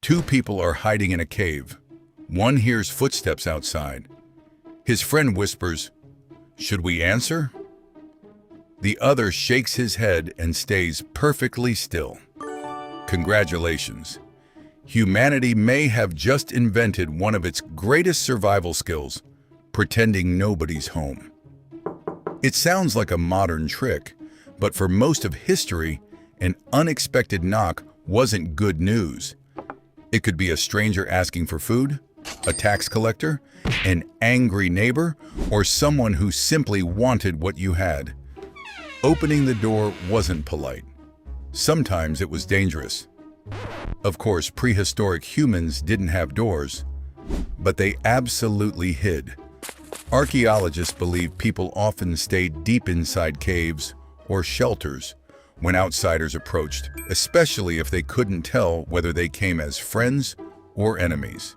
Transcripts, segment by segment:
Two people are hiding in a cave. One hears footsteps outside. His friend whispers, "Should we answer?" The other shakes his head and stays perfectly still. Congratulations. Humanity may have just invented one of its greatest survival skills, pretending nobody's home. It sounds like a modern trick, but for most of history, an unexpected knock wasn't good news. It could be a stranger asking for food, a tax collector, an angry neighbor, or someone who simply wanted what you had. Opening the door wasn't polite. Sometimes it was dangerous. Of course, prehistoric humans didn't have doors, but they absolutely hid. Archaeologists believe people often stayed deep inside caves or shelters when outsiders approached, especially if they couldn't tell whether they came as friends or enemies.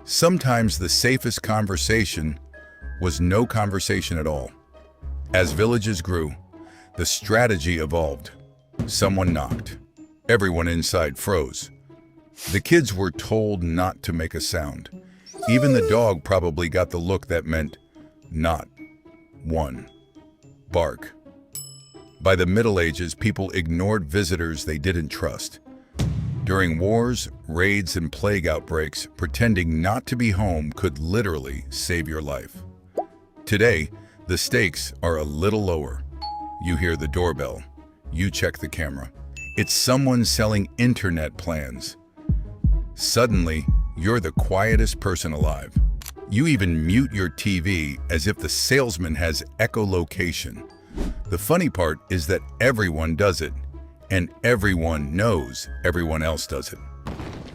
Sometimes the safest conversation was no conversation at all. As villages grew, the strategy evolved. Someone knocked. Everyone inside froze. The kids were told not to make a sound. Even the dog probably got the look that meant, "Not one. Bark." By the Middle Ages, people ignored visitors they didn't trust. During wars, raids, and plague outbreaks, pretending not to be home could literally save your life. Today, the stakes are a little lower. You hear the doorbell. You check the camera. It's someone selling internet plans. Suddenly, you're the quietest person alive. You even mute your TV as if the salesman has echolocation. The funny part is that everyone does it, and everyone knows everyone else does it.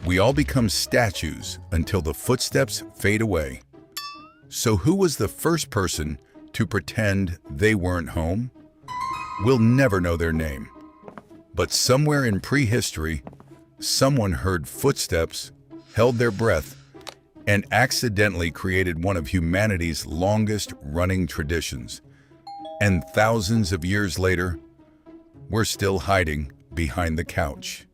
We all become statues until the footsteps fade away. So who was the first person to pretend they weren't home? We'll never know their name. But somewhere in prehistory, someone heard footsteps, held their breath, and accidentally created one of humanity's longest-running traditions. And thousands of years later, we're still hiding behind the couch.